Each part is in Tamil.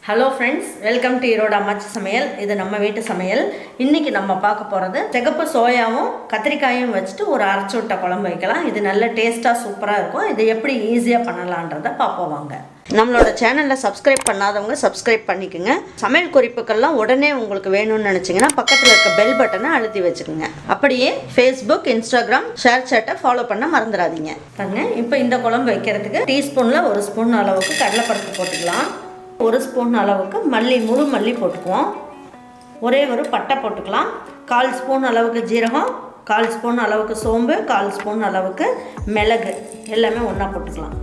Hello friends, welcome to Erode அம்மாச்சி சமையல். இது நம்ம வீட்டு சமையல். இன்றைக்கி நம்ம பார்க்க போகிறது சிகப்பு சோயாவும் கத்திரிக்காயும் வச்சுட்டு ஒரு அரைச்சி விட்ட குழம்பு வைக்கலாம். இது நல்ல டேஸ்ட்டாக சூப்பராக இருக்கும். இது எப்படி ஈஸியாக பண்ணலான்றதை பார்ப்போம் வாங்க. நம்மளோட சேனலில் சப்ஸ்கிரைப் பண்ணாதவங்க சப்ஸ்கிரைப் பண்ணிக்கோங்க. சமையல் குறிப்புக்கள்லாம் உடனே உங்களுக்கு வேணும்னு நினச்சிங்கன்னா பக்கத்தில் இருக்க பெல் பட்டனை அழுத்தி வச்சுக்கோங்க. அப்படியே ஃபேஸ்புக், இன்ஸ்டாகிராம், ஷேர் சேட்டை ஃபாலோ பண்ண மறந்துடாதீங்க. பாருங்க, இப்போ இந்த குழம்பு வைக்கிறதுக்கு டீஸ்பூனில் 1 ஸ்பூன் அளவுக்கு கடலைப்பருப்பு போட்டுக்கலாம். 1 ஸ்பூன் அளவுக்கு மல்லி, முழு மல்லி போட்டுக்குவோம். ஒரே ஒரு பட்டை போட்டுக்கலாம். 1/4 ஸ்பூன் அளவுக்கு ஜீரகம், 1/4 ஸ்பூன் அளவுக்கு சோம்பு, 1/4 ஸ்பூன் அளவுக்கு மிளகு, எல்லாமே ஒன்றா போட்டுக்கலாம்.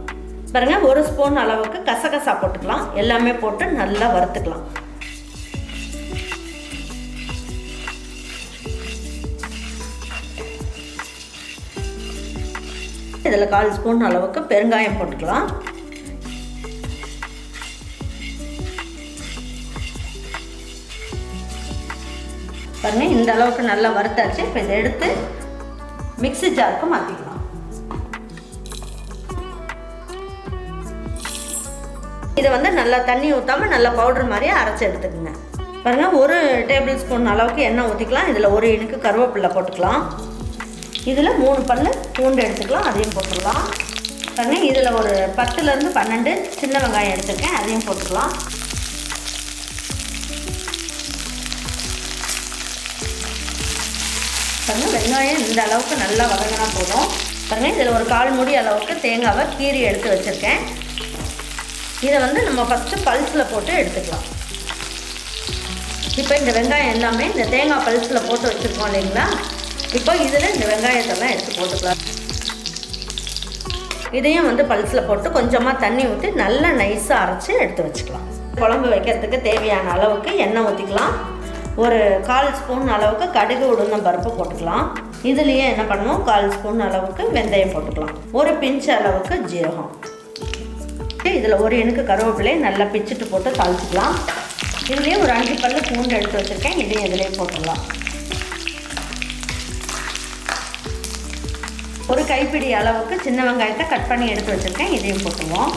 பாருங்கள், 1 ஸ்பூன் அளவுக்கு கசகசா போட்டுக்கலாம். எல்லாமே போட்டு நல்லா வறுத்துக்கலாம். இதில் 1/4 ஸ்பூன் அளவுக்கு பெருங்காயம் போட்டுக்கலாம். பாருங்க, இந்த அளவுக்கு நல்லா வறுத்தாச்சு. இப்போ இதை எடுத்து மிக்ஸி ஜாருக்கு மாற்றிக்கலாம். இதை வந்து நல்லா தண்ணி ஊற்றாமல் நல்லா பவுடர் மாதிரியே அரைச்சி எடுத்துக்கோங்க. பாருங்கள், 1 டேபிள் ஸ்பூன் அளவுக்கு எண்ணெய் ஊற்றிக்கலாம். இதில் 1 இனுக்கு கருவேப்பிலை போட்டுக்கலாம். இதில் 3 பல்லு பூண்டு எடுத்துக்கலாம், அதையும் போட்டுக்கலாம். பாருங்கள், இதில் ஒரு 10லேருந்து 12 சின்ன வெங்காயம் எடுத்துருக்கேன், அதையும் போட்டுக்கலாம். பாருங்கள், வெங்காயம் இந்த அளவுக்கு நல்லா வதங்கினா போதும். பாருங்கள், இதில் ஒரு 1/4 மூடி அளவுக்கு தேங்காவை கீரி எடுத்து வச்சுருக்கேன். இதை வந்து நம்ம ஃபஸ்ட்டு பல்ஸில் போட்டு எடுத்துக்கலாம். இப்போ இந்த வெங்காயம் எல்லாமே இந்த தேங்காய் பல்ஸில் போட்டு வச்சுருக்கோம் இல்லைங்களா? இப்போ இதில் இந்த வெங்காயத்தெல்லாம் எடுத்து போட்டுக்கலாம். இதையும் வந்து பல்ஸில் போட்டு கொஞ்சமாக தண்ணி ஊற்றி நல்லா நைஸாக அரைச்சி எடுத்து வச்சுக்கலாம். குழம்பு வைக்கிறதுக்கு தேவையான அளவுக்கு எண்ணெய் ஊற்றிக்கலாம். ஒரு 1/4 ஸ்பூன் அளவுக்கு கடுகு, உளுந்தம் பருப்பு போட்டுக்கலாம். இதுலேயே என்ன பண்ணுவோம், 1/4 ஸ்பூன் அளவுக்கு வெந்தயம் போட்டுக்கலாம். ஒரு பிஞ்ச் அளவுக்கு ஜீரகம். இதில் 1 இனுக்கு கருவேப்பிலையை நல்லா பிச்சுட்டு போட்டு தாளிச்சிக்கலாம். இதுலேயே ஒரு 5 பல்லு பூண்டு எடுத்து வச்சுருக்கேன், இதையும் இதிலே போட்டுடலாம். ஒரு கைப்பிடி அளவுக்கு சின்ன வெங்காயத்தை கட் பண்ணி எடுத்து வச்சுருக்கேன், இதையும் போட்டுருவோம்.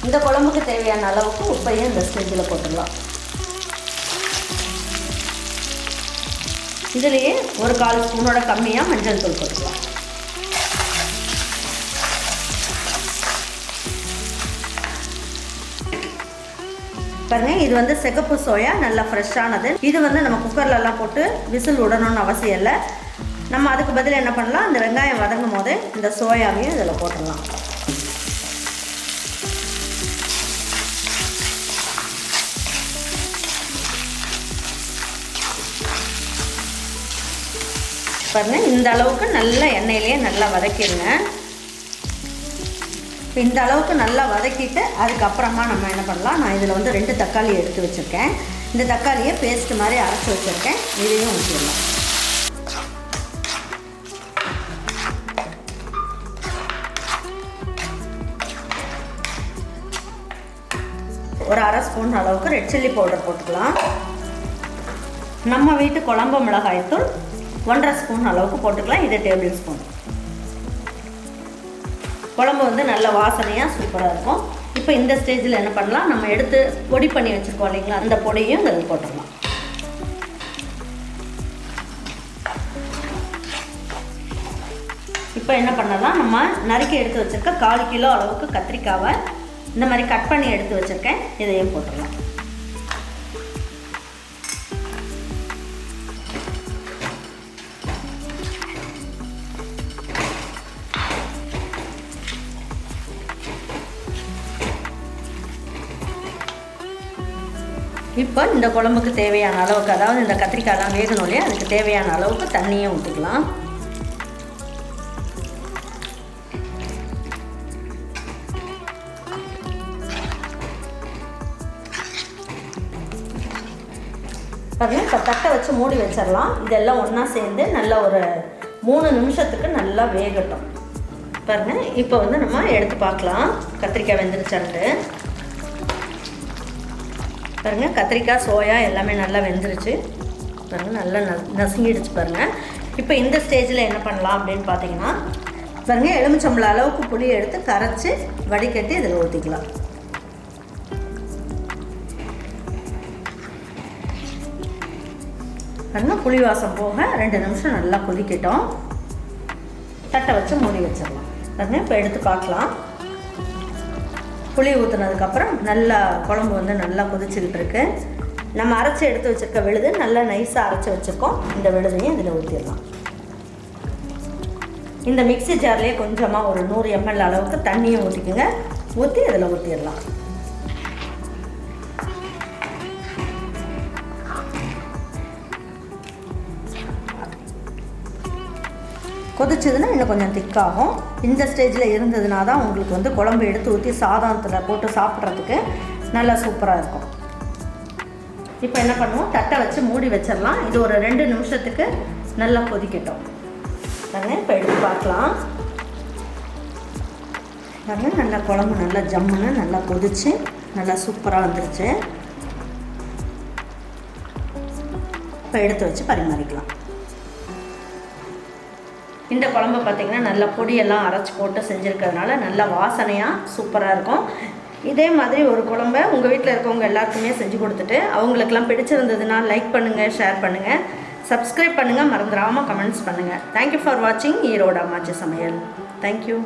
இந்த குழம்புக்கு தேவையான அளவுக்கு உப்பையும் இந்த ஸ்டேஜில் போட்டுடலாம். இதுலேயே ஒரு 1/4 ஸ்பூனோட கம்மியாக மஞ்சள் தூள் போட்டுக்கலாம். பாருங்கள், இது வந்து சிகப்பு சோயா, நல்லா ஃப்ரெஷ்ஷானது. இது வந்து நம்ம குக்கர்லலாம் போட்டு விசில் விடணும்னு அவசியம் இல்லை. நம்ம அதுக்கு பதில் என்ன பண்ணலாம், இந்த வெங்காயம் வதங்கும் போது இந்த சோயாவையும் இதில் போட்டுடலாம். பாருங்கள், இந்த அளவுக்கு நல்லா எண்ணெயிலேயே நல்லா வதக்கிடுங்க. இந்த அளவுக்கு நல்லா வதக்கிட்டு அதுக்கப்புறமா நம்ம என்ன பண்ணலாம், நான் இதில் வந்து 2 தக்காளி எடுத்து வச்சுருக்கேன். இந்த தக்காளியை பேஸ்ட் மாதிரி அரைச்சி வச்சுருக்கேன், இதையும் ஊற்றிடலாம். ஒரு 1/2 ஸ்பூன் அளவுக்கு ரெட் சில்லி பவுடர் போட்டுக்கலாம். நம்ம வீட்டு குழம்பு மிளகாய் தூள் 1/2 ஸ்பூன் அளவுக்கு போட்டுக்கலாம். இது டேபிள் ஸ்பூன். குழம்பு வந்து நல்ல வாசனையாக சூப்பராக இருக்கும். இப்போ இந்த ஸ்டேஜில் என்ன பண்ணலாம், நம்ம எடுத்து பொடி பண்ணி வச்சுருக்கோம் இல்லைங்களா, அந்த பொடியும் இதில் போட்டுடலாம். இப்போ என்ன பண்ணலாம், நம்ம நறுக்கி எடுத்து வச்சுருக்க 1/4 கிலோ அளவுக்கு கத்திரிக்காவை இந்த மாதிரி கட் பண்ணி எடுத்து வச்சுருக்கேன், இதையும் போட்டுடலாம். இப்போ இந்த குழம்புக்கு தேவையான அளவுக்கு, அதாவது இந்த கத்திரிக்காயெலாம் வேகணும் இல்லையா, அதுக்கு தேவையான அளவுக்கு தண்ணியை ஊற்றிக்கலாம். பாருங்கள், இப்போ தட்டை வச்சு மூடி வச்சிடலாம். இதெல்லாம் ஒன்றா சேர்ந்து நல்லா ஒரு 3 நிமிஷத்துக்கு நல்லா வேகட்டும். பாருங்கள், இப்போ வந்து நம்ம எடுத்து பார்க்கலாம் கத்திரிக்காய் வெந்துருச்சான்ட்டு. பாருங்கள், கத்திரிக்காய், சோயா எல்லாமே நல்லா வெந்துருச்சு. பாருங்கள், நல்லா நசுங்கிடுச்சு பாருங்கள். இப்போ இந்த ஸ்டேஜில் என்ன பண்ணலாம் அப்படின்னு பார்த்தீங்கன்னா, பாருங்க, எலுமிச்சம்பழம் அளவுக்கு புளி எடுத்து கரைச்சி வடிகட்டி இதில் ஊற்றிக்கலாம். பாருங்க, புளி வாசம் போக 2 நிமிஷம் நல்லா கொதிக்கட்டும். தட்டை வச்சு மூடி வச்சிடலாம். பாருங்க, இப்போ எடுத்து பார்க்கலாம். புளி ஊற்றுனதுக்கப்புறம் நல்லா குழம்பு வந்து நல்லா கொதிச்சுக்கிட்டு இருக்கு. நம்ம அரைச்சி எடுத்து வச்சுருக்க விழுது நல்லா நைஸாக அரைச்சி வச்சுருக்கோம். இந்த விழுதையும் இதில் ஊற்றிடலாம். இந்த மிக்ஸி ஜார்லேயே கொஞ்சமாக ஒரு 100 ml அளவுக்கு தண்ணியை ஊற்றிக்குங்க. ஊற்றி இதில் ஊற்றிடலாம். கொதிச்சதுன்னா இன்னும் கொஞ்சம் திக்காகும். இந்த ஸ்டேஜில் இருந்ததுனா தான் உங்களுக்கு வந்து குழம்பு எடுத்து ஊற்றி சாதத்தில் போட்டு சாப்பிட்றதுக்கு நல்லா சூப்பராக இருக்கும். இப்போ என்ன பண்ணுவோம், தட்டை வச்சு மூடி வச்சிடலாம். இது ஒரு 2 நிமிஷத்துக்கு நல்லா கொதிக்கட்டும். பாருங்க, இப்போ எடுத்து பார்க்கலாம். பாருங்க, நல்லா குழம்பு நல்லா ஜம்முன்னு நல்லா கொதிச்சு நல்லா சூப்பராக வந்துருச்சு. இப்போ எடுத்து வச்சு பரிமாறிக்கலாம். இந்த குழம்பு பார்த்திங்கன்னா நல்லா பொடியெல்லாம் அரைச்சி போட்டு செஞ்சுருக்கிறதுனால நல்லா வாசனையாக சூப்பராக இருக்கும். இதே மாதிரி ஒரு குழம்பை உங்கள் வீட்டில் இருக்கவங்க எல்லாருக்குமே செஞ்சு கொடுத்துட்டு அவங்களுக்கெல்லாம் பிடிச்சிருந்ததுன்னா லைக் பண்ணுங்கள், ஷேர் பண்ணுங்கள், சப்ஸ்கிரைப் பண்ணுங்கள், மறந்துடாமல் கமெண்ட்ஸ் பண்ணுங்கள். தேங்க்யூ ஃபார் வாட்சிங் ஈரோடு அம்மாச்சி சமையல். தேங்க்யூ.